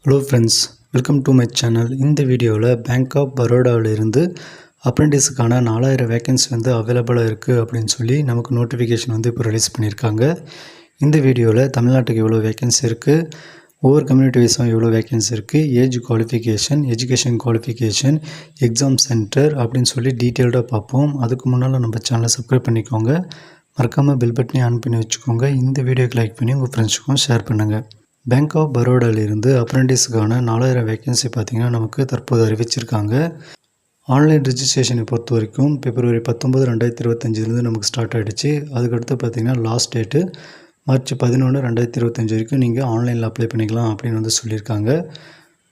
Hello friends, welcome to my channel. இந்த வீடியோவில் bank of பரோடாவிலிருந்து அப்ரெண்டிஸுக்கான 4000 vacancy அவைலபிளாக இருக்குது அப்படின்னு சொல்லி நமக்கு நோட்டிஃபிகேஷன் இப்போ ரிலீஸ் பண்ணியிருக்காங்க. இந்த வீடியோவில் தமிழ்நாட்டுக்கு எவ்வளோ வேக்கன்சி இருக்குது, ஒவ்வொரு கம்யூனிட்டி வைஸும் எவ்வளோ வேக்கன்சி இருக்குது, age qualification, education qualification, exam centre அப்படின்னு சொல்லி டீட்டெயில்டாக பார்ப்போம். அதுக்கு முன்னால் நம்ம சேனலை சப்ஸ்கிரைப் பண்ணிக்கோங்க. மறக்காமல் பெல் பட்டனை ஆன் பண்ணி வச்சுக்கோங்க. இந்த வீடியோக்கு லைக் பண்ணி உங்கள் ஃப்ரெண்ட்ஸுக்கும் ஷேர் பண்ணுங்கள். பேங்க் ஆஃப் பரோடாவிலிருந்து அப்ரெண்டிஸுக்கான 4000 வேக்கன்சி பார்த்திங்கன்னா நமக்கு தற்போது அறிவிச்சிருக்காங்க. ஆன்லைன் ரிஜிஸ்ட்ரேஷனை பொறுத்த வரைக்கும் February 19, 2025 நமக்கு ஸ்டார்ட் ஆகிடுச்சு. அதுக்கடுத்து பார்த்திங்கன்னா லாஸ்ட் டேட்டு March 11, 2025 வரைக்கும் நீங்கள் ஆன்லைனில் அப்ளை பண்ணிக்கலாம் அப்படின்னு சொல்லியிருக்காங்க.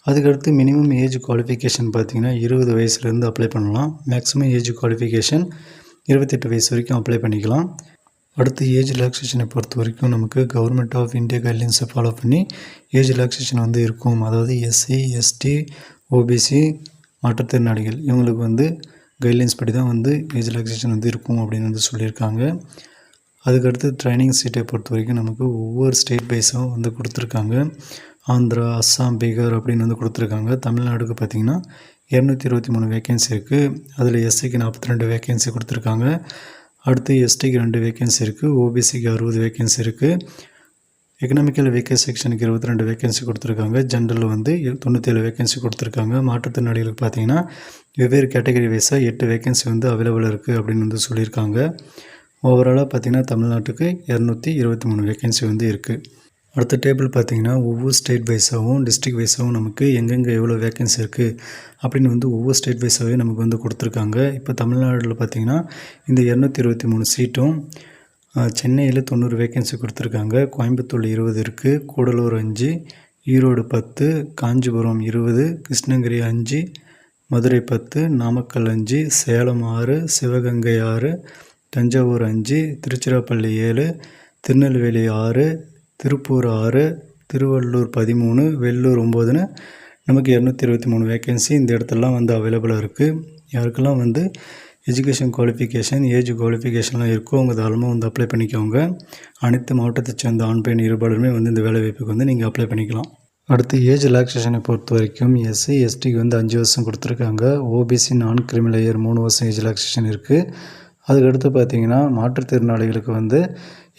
அதுக்கடுத்து மினிமம் ஏஜ் குவாலிஃபிகேஷன் பார்த்திங்கன்னா 20 வயசுலேருந்து அப்ளை பண்ணலாம். மேக்ஸிமம் ஏஜ் குவாலிஃபிகேஷன் 28 வயசு வரைக்கும் அப்ளை பண்ணிக்கலாம். அடுத்து ஏஜ் ரிலாக்ஸேஷனை பொறுத்த வரைக்கும் நமக்கு கவர்மெண்ட் ஆஃப் இந்தியா கைட்லைன்ஸை ஃபாலோ பண்ணி ஏஜ் ரிலாக்ஸேஷன் இருக்கும். அதாவது எஸ்சி, எஸ்டி, ஓபிசி, மாற்றுத்திறனாளிகள் இவங்களுக்கு கைட்லைன்ஸ் படி தான் ஏஜ் ரிலாக்ஸேஷன் இருக்கும் அப்படின்னு சொல்லியிருக்காங்க. அதுக்கடுத்து ட்ரைனிங் சீட்டை பொறுத்த வரைக்கும் நமக்கு ஒவ்வொரு ஸ்டேட் வைஸும் கொடுத்துருக்காங்க. ஆந்திரா, அஸ்ஸாம், பீகார் அப்படின்னு கொடுத்துருக்காங்க. தமிழ்நாடுக்கு பார்த்திங்கன்னா 223 வேக்கன்சி இருக்குது. அதில் எஸ்சிக்கு 42 வேக்கன்சி கொடுத்துருக்காங்க. அடுத்து எஸ்டிக்கு 2 வேக்கன்சி இருக்குது. ஓபிசிக்கு 60 வேக்கன்சி இருக்குது. எக்கனாமிக்கல் வீக்கர் செக்ஷனுக்கு 22 வேக்கன்சி கொடுத்துருக்காங்க. ஜென்ரலில் 97 வேக்கன்சி கொடுத்துருக்காங்க. மாற்றுத்திறனாளிகளுக்கு பார்த்திங்கன்னா வெவ்வேறு கேட்டகரி வைஸாக 8 வேக்கன்சி அவைலபிள் இருக்குது அப்படின்னு சொல்லியிருக்காங்க. ஓவராலாக பார்த்திங்கன்னா தமிழ்நாட்டுக்கு 223 வேக்கன்சி இருக்குது. அடுத்த டேபிள் பார்த்திங்கன்னா ஒவ்வொரு ஸ்டேட் வைஸாகவும் டிஸ்ட்ரிக்ட் வைஸாகவும் நமக்கு எங்கெங்கே எவ்வளோ வேக்கன்சி இருக்குது அப்படின்னு ஒவ்வொரு ஸ்டேட் வைஸாகவே நமக்கு கொடுத்துருக்காங்க. இப்போ தமிழ்நாட்டில் பார்த்திங்கன்னா இந்த 223 சீட்டும் சென்னையில் 90 வேக்கன்சி கொடுத்துருக்காங்க. கோயம்புத்தூர் 20 இருக்குது. கூடலூர் 5, ஈரோடு 10, காஞ்சிபுரம் 20, கிருஷ்ணகிரி 5, மதுரை 10, நாமக்கல் 5, சேலம் 6, சிவகங்கை 6, தஞ்சாவூர் 5, திருச்சிராப்பள்ளி 7, திருநெல்வேலி 6, திருப்பூர் 6, திருவள்ளூர் 13, வெள்ளூர் 9ன்னு நமக்கு 223 வேக்கன்சி இந்த இடத்துலலாம் அவைலபிளாக இருக்குது. யாருக்கெல்லாம் எஜுகேஷன் குவாலிஃபிகேஷன், ஏஜ் குவாலிஃபிகேஷன்லாம் இருக்கோ அவங்க தாராளமாக அப்ளை பண்ணிக்கோங்க. அனைத்து மாவட்டத்தை சேர்ந்த ஆண் பெண் இருபாலருமே இந்த வேலைவாய்ப்புக்கு நீங்கள் அப்ளை பண்ணிக்கலாம். அடுத்து ஏஜ் ரிலாக்ஸேஷனை பொறுத்த வரைக்கும் எஸ்சி, எஸ்டிக்கு 5 வருஷம் கொடுத்துருக்காங்க. ஓபிசி, நான் கிரிமிலேயர் 3 வருஷம் ஏஜ் ரிலாக்ஸேஷன் இருக்குது. அதுக்கடுத்து பார்த்திங்கன்னா மாற்றுத்திறனாளிகளுக்கு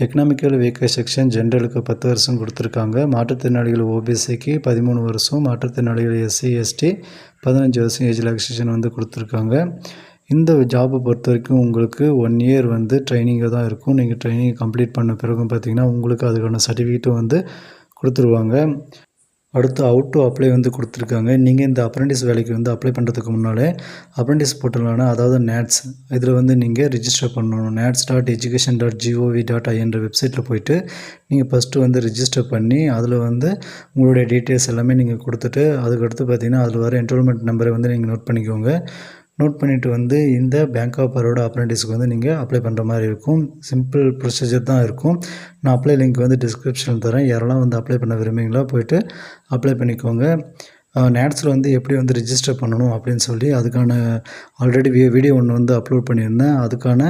எக்கனாமிக்கல் வீக்கர் செக்ஷன் ஜென்ரலுக்கு 10 வருஷம் கொடுத்துருக்காங்க. மாற்றுத்திறனாளிகள் ஓபிசிக்கு 13 வருஷம், மாற்றுத்திறனாளிகள் எஸ்சி, எஸ்டி 15 வருஷம் ஏஜ் ரிலாக்ஸேஷன் கொடுத்துருக்காங்க. இந்த ஜாபை பொறுத்த வரைக்கும் உங்களுக்கு 1 இயர் ட்ரைனிங்காக தான் இருக்கும். நீங்கள் ட்ரைனிங் கம்ப்ளீட் பண்ண பிறகு பார்த்திங்கன்னா உங்களுக்கு அதுக்கான சர்டிஃபிகேட்டும் கொடுத்துருவாங்க. அடுத்து அவுட் டு அப்ளை கொடுத்துருக்காங்க. நீங்கள் இந்த அப்ரெண்டிஸ் வேலைக்கு அப்ளை பண்ணுறதுக்கு முன்னாலே அப்ரெண்டிஸ் போர்ட்டலான அதாவது நேட்ஸ் இதில் நீங்கள் ரிஜிஸ்டர் பண்ணணும். nats.education.gov.in வெப்சைட்டில் போயிட்டு நீங்கள் ஃபஸ்ட்டு ரிஜிஸ்டர் பண்ணி அதில் உங்களுடைய டீட்டெயில்ஸ் எல்லாமே நீங்கள் கொடுத்துட்டு அதுக்கடுத்து பார்த்திங்கன்னா அதில் வர என்ரோல்மெண்ட் நம்பரை நீங்கள் நோட் பண்ணிக்கோங்க. நோட் பண்ணிவிட்டு இந்த பேங்க் ஆஃப் பரோடா அப்ரெண்டிஸுக்கு நீங்கள் அப்ளை பண்ணுற மாதிரி இருக்கும். சிம்பிள் ப்ரொசீஜர் தான் இருக்கும். நான் அப்ளை லிங்க் டிஸ்கிரிப்ஷனில் தரேன். யாரெல்லாம் அப்ளை பண்ண விரும்புகிறீங்களோ போய்ட்டு அப்ளை பண்ணிக்கோங்க. நேட்ஸில் எப்படி ரிஜிஸ்டர் பண்ணணும் அப்படின்னு சொல்லி அதுக்கான ஆல்ரெடி வீடியோ ஒன்று அப்லோட் பண்ணியிருந்தேன். அதுக்கான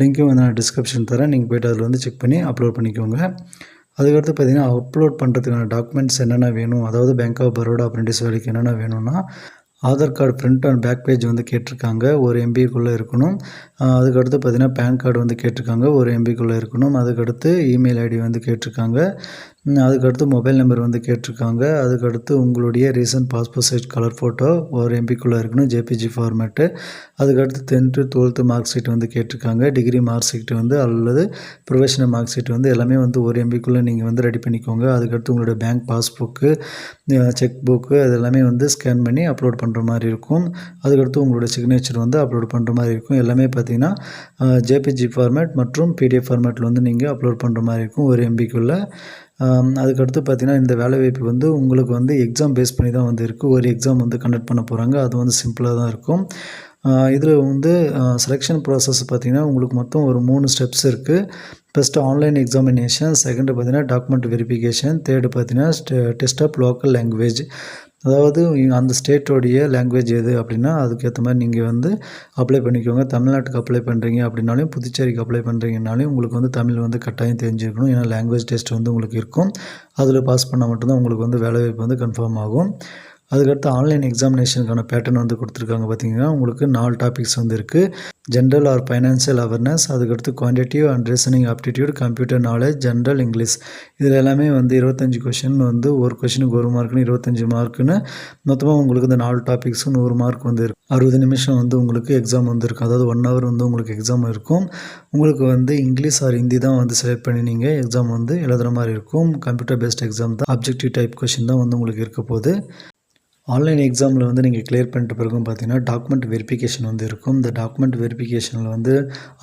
லிங்க்கும் நான் டிஸ்கிரிப்ஷன் தரேன். நீங்கள் போய்ட்டு அதில் செக் பண்ணி அப்லோட் பண்ணிக்கோங்க. அதுக்கடுத்து பார்த்திங்கன்னா அப்லோட் பண்ணுறதுக்கான டாக்குமெண்ட்ஸ் என்னென்ன வேணும், அதாவது பேங்க் ஆஃப் பரோடா அப்ரெண்டிஸ் வேலைக்கு என்னென்ன வேணும்னா Aadhaar card front and back page கேட்டிருக்காங்க. 1 MBக்குள்ளே இருக்கணும். அதுக்கடுத்து பார்த்திங்கன்னா பேன் கார்டு கேட்டிருக்காங்க. 1 MBக்குள்ளே இருக்கணும். அதுக்கடுத்து இமெயில் ஐடி கேட்டிருக்காங்க. அதுக்கடுத்து மொபைல் நம்பர் கேட்டிருக்காங்க. அதுக்கடுத்து உங்களுடைய recent passport size colour photo 1 MBக்குள்ளே இருக்கணும், ஜேபிஜி ஃபார்மேட்டு. அதுக்கடுத்து 10th 12th மார்க் ஷீட் கேட்டிருக்காங்க. டிகிரி மார்க் ஷீட் அல்லது ப்ரொஃபஷனல் மார்க் ஷீட் எல்லாமே 1 MBக்குள்ளே நீங்கள் ரெடி பண்ணிக்கோங்க. அதுக்கடுத்து உங்களுடைய பேங்க் பாஸ்புக்கு, செக் புக்கு அது எல்லாமே ஸ்கேன் பண்ணி அப்லோட் பண்ணுற மாதிரி இருக்கும். அதுக்கடுத்து உங்களுடைய சிக்னேச்சர் அப்லோட் பண்ணுற மாதிரி இருக்கும். எல்லாமே பார்த்திங்கன்னா ஜேபிஜி ஃபார்மேட் மற்றும் பிடிஎஃப் ஃபார்மேட்டில் நீங்கள் அப்லோட் பண்ணுற மாதிரி இருக்கும் 1 MBக்குள்ளே. அதுக்கடுத்து பார்த்திங்கன்னா இந்த வேலைவாய்ப்பு உங்களுக்கு எக்ஸாம் பேஸ் பண்ணி தான் இருக்குது. ஒரு எக்ஸாம் கண்டக்ட் பண்ண போகிறாங்க. அது சிம்பிளாக தான் இருக்கும். இதில் செலெக்ஷன் ப்ராசஸ் பார்த்திங்கன்னா உங்களுக்கு மொத்தம் ஒரு 3 ஸ்டெப்ஸ் இருக்குது. ஃபஸ்ட்டு ஆன்லைன் எக்ஸாமினேஷன், செகண்டு பார்த்திங்கன்னா டாக்குமெண்ட் வெரிஃபிகேஷன், தேர்டு பார்த்திங்கன்னா டெஸ்ட் ஆஃப் லோக்கல் லாங்குவேஜ். அதாவது அந்த ஸ்டேட்டோடைய லாங்குவேஜ் எது அப்படின்னா அதுக்கேற்ற மாதிரி நீங்கள் வந்து அப்ளை பண்ணிக்கோங்க. தமிழ்நாட்டுக்கு அப்ளை பண்ணுறீங்க அப்படின்னாலும், புதுச்சேரிக்கு அப்ளை பண்ணுறீங்கனாலும் உங்களுக்கு வந்து தமிழ் வந்து கட்டாயம் தெரிஞ்சிருக்கணும். ஏன்னா லாங்குவேஜ் டெஸ்ட் வந்து உங்களுக்கு இருக்கும். அதில் பாஸ் பண்ணால் மட்டும்தான் உங்களுக்கு வந்து வேலைவாய்ப்பு வந்து கன்ஃபார்ம் ஆகும். அதுக்கடுத்து ஆன்லைன் எக்ஸாமினேஷனுக்கான பேட்டர்ன் வந்து கொடுத்துருக்காங்க. பார்த்தீங்கன்னா உங்களுக்கு 4 டாபிக்ஸ் வந்து இருக்குது. ஜென்ரல் ஆர் ஃபைனான்சியல் அவேர்னஸ், அதுக்கடுத்து quantitative and reasoning aptitude, computer knowledge, general English. இதில் எல்லாமே வந்து 25 கொஷின் வந்து ஒரு கொஷினுக்கு 1 மார்க்குன்னு 25 மார்க்குன்னு மொத்தமாக உங்களுக்கு இந்த 4 டாபிக்ஸும் 100 மார்க் வந்து இருக்கும். 60 நிமிஷம் வந்து உங்களுக்கு எக்ஸாம் வந்து இருக்கும். அதாவது 1 ஹவர் வந்து உங்களுக்கு எக்ஸாம் இருக்கும். உங்களுக்கு வந்து இங்கிலீஷ் ஆர் ஹிந்தி தான் வந்து செலக்ட் பண்ணி நீங்கள் எக்ஸாம் வந்து எழுதுகிற மாதிரி இருக்கும். கம்ப்யூட்டர் பேஸ்ட் எக்ஸாம் தான். ஆப்ஜெக்டிவ் டைப் கொஷின் தான் வந்து உங்களுக்கு இருக்க போகுது. ஆன்லைன் எக்ஸாமில் வந்து நீங்கள் கிளியர் பண்ணிட்ட பிறகும் பார்த்தீங்கன்னா டாக்குமெண்ட் வெரிஃபிகேஷன் வந்து இருக்கும். இந்த டாக்குமெண்ட் வெரிஃபிகேஷனில் வந்து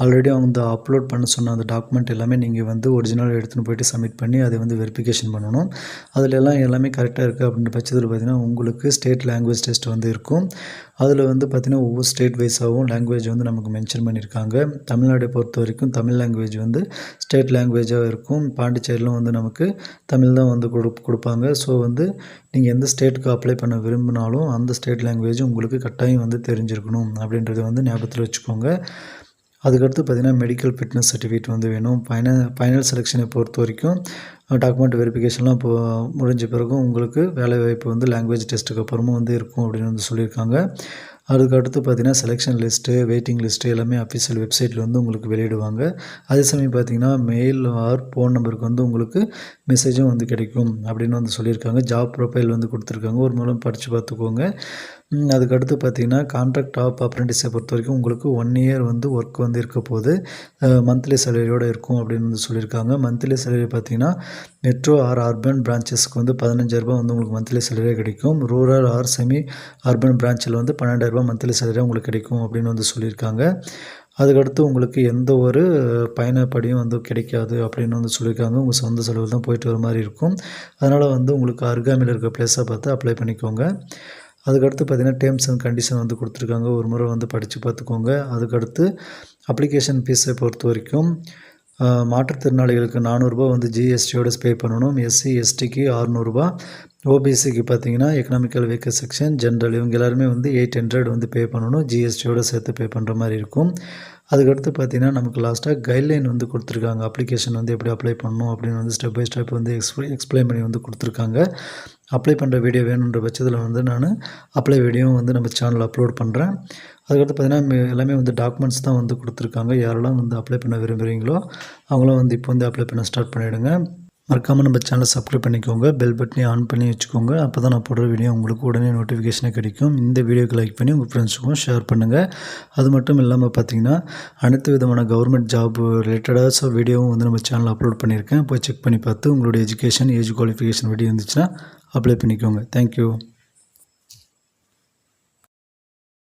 ஆல்ரெடி அவங்க அப்லோட் பண்ண சொன்ன அந்த டாக்குமெண்ட் எல்லாமே நீங்கள் வந்து ஒரிஜினல் எடுத்துகிட்டு போய்ட்டு சப்மிட் பண்ணி அதை வந்து வெரிஃபிகேஷன் பண்ணணும். அதில் எல்லாமே கரெக்டாக இருக்குது அப்படின்ற பட்சத்தில் பார்த்தீங்கன்னா உங்களுக்கு ஸ்டேட் லாங்குவேஜ் டெஸ்ட் வந்து இருக்கும். அதில் வந்து பார்த்திங்கன்னா ஒவ்வொரு ஸ்டேட் வைஸாகவும் லாங்குவேஜ் வந்து நமக்கு மென்ஷன் பண்ணியிருக்காங்க. தமிழ்நாட்டை பொறுத்த வரைக்கும் தமிழ் லாங்குவேஜ் வந்து ஸ்டேட் லாங்குவேஜாக இருக்கும். பாண்டிச்சேரியிலும் வந்து நமக்கு தமிழ் தான் வந்து கொடுப்பாங்க. ஸோ வந்து நீங்கள் எந்த ஸ்டேட்டுக்கு அப்ளை பண்ண விரும்பினாலும் அந்த ஸ்டேட் லாங்குவேஜ் உங்களுக்கு கட்டாயம் வந்து தெரிஞ்சிருக்கணும் அப்படின்றத வந்து ஞாபகத்தில் வச்சுக்கோங்க. அதுக்கடுத்து பார்த்திங்கன்னா மெடிக்கல் ஃபிட்னஸ் சர்டிஃபிகேட் வந்து வேணும். ஃபைனல் செலெக்ஷனை பொறுத்த வரைக்கும் டாக்குமெண்ட் வெரிஃபிகேஷன்லாம் இப்போ முடிஞ்ச பிறகும் உங்களுக்கு வேலைவாய்ப்பு வந்து லாங்குவேஜ் டெஸ்ட்டுக்கு அப்புறமும் வந்து இருக்கும் அப்படின்னு வந்து சொல்லியிருக்காங்க. அதுக்கடுத்து பார்த்திங்கன்னா செலெக்ஷன் லிஸ்ட்டு, வெயிட்டிங் லிஸ்ட்டு எல்லாமே அஃபிஷியல் வெப்சைட்டில் வந்து உங்களுக்கு வெளியிடுவாங்க. அதே சமயம் பார்த்திங்கன்னா மெயில் ஆர் ஃபோன் நம்பருக்கு வந்து உங்களுக்கு மெசேஜும் வந்து கிடைக்கும் அப்படின்னு வந்து சொல்லியிருக்காங்க. ஜாப் ப்ரொஃபைல் வந்து கொடுத்துருக்காங்க. ஒரு மூலம் படித்து பார்த்துக்கோங்க. அதுக்கடுத்து பார்த்திங்கன்னா கான்ட்ராக்ட் ஆஃப் அப்ரெண்டிஸை பொறுத்த வரைக்கும் உங்களுக்கு 1 இயர் வந்து ஒர்க் வந்து இருக்க போது மந்த்லி சேலரியோடு இருக்கும் அப்படின்னு வந்து சொல்லியிருக்காங்க. மந்த்லி சேலரி பார்த்திங்கன்னா மெட்ரோ ஆர் அர்பன் பிரான்ச்சஸ்க்கு வந்து 15,000 வந்து உங்களுக்கு மந்த்லி சேலரியாக கிடைக்கும். ரூரல் ஆர் செமி அர்பன் பிரான்ச்சில் வந்து 12,000 மந்த்லி சேலரியாக உங்களுக்கு கிடைக்கும் அப்படின்னு வந்து சொல்லியிருக்காங்க. அதுக்கடுத்து உங்களுக்கு எந்த ஒரு பயணப்படியும் வந்து கிடைக்காது அப்படின்னு வந்து சொல்லியிருக்காங்க. உங்கள் சொந்த செலவு தான் போயிட்டு வர மாதிரி இருக்கும். அதனால் வந்து உங்களுக்கு அருகாமையில் இருக்க பிளேஸை பார்த்து அப்ளை பண்ணிக்கோங்க. அதுக்கடுத்து பார்த்திங்கன்னா டேர்ம்ஸ் அண்ட் கண்டிஷன் வந்து கொடுத்துருக்காங்க. ஒரு முறை வந்து படித்து பார்த்துக்கோங்க. அதுக்கடுத்து அப்ளிகேஷன் ஃபீஸை பொறுத்த வரைக்கும் மாற்றுத்திறனாளிகளுக்கு 400 ரூபா வந்து ஜிஎஸ்டியோட பே பண்ணணும். எஸ்சி எஸ்டிக்கு 600 ரூபா, ஓபிசிக்கு பார்த்தீங்கன்னா எக்கனாமிக்கல் வீக்கர் செக்ஷன், ஜென்ரல் இவங்க எல்லாருமே வந்து 800 வந்து பே பண்ணணும். ஜிஎஸ்டியோட சேர்த்து பே பண்ணுற மாதிரி இருக்கும். அதுக்கடுத்து பார்த்திங்கன்னா நமக்கு லாஸ்ட்டாக கைட்லைன் வந்து கொடுத்துருக்காங்க. அப்ளிகேஷன் வந்து எப்படி அப்ளை பண்ணணும் அப்படின்னு வந்து ஸ்டெப் பை ஸ்டெப் வந்து எக்ஸ்பிளைன் பண்ணி வந்து கொடுத்துருக்காங்க. அப்ளை பண்ணுற வீடியோ வேணுன்ற பட்சத்தில் வந்து நான் அப்ளை வீடியோவும் வந்து நம்ம சேனலில் அப்லோட் பண்ணுறேன். அதுக்கடுத்து பார்த்திங்கன்னா எல்லாமே வந்து டாக்குமெண்ட்ஸ் தான் வந்து கொடுத்துருக்காங்க. யாரெல்லாம் வந்து அப்ளை பண்ண விரும்புகிறீங்களோ அவங்களும் வந்து இப்போ வந்து அப்ளை பண்ண ஸ்டார்ட் பண்ணிவிடுங்க. மறக்காமல் நம்ம சேனலை சப்ஸ்கிரைப் பண்ணிக்கோங்க. பெல் பட்டனையும் ஆன் பண்ணி வச்சுக்கோங்க. அப்போ தான் நான் போடுற வீடியோ உங்களுக்கு உடனே நோட்டிஃபிகேஷனே கிடைக்கும். இந்த வீடியோக்கு லைக் பண்ணி உங்கள் ஃப்ரெண்ட்ஸுக்கும் ஷேர் பண்ணுங்கள். அது மட்டும் இல்லாமல் பார்த்தீங்கன்னா அனைத்து விதமான கவர்மெண்ட் ஜாப் ரிலேட்டடாக வீடியோவும் வந்து நம்ம சேனலில் அப்லோட் பண்ணியிருக்கேன். போய் செக் பண்ணி பார்த்து உங்களுடைய எஜுகேஷன், ஏஜ் குவாலிஃபிகேஷன் வீடியோ இருந்துச்சுன்னா அப்ளை பண்ணிக்கோங்க. தேங்க்யூ.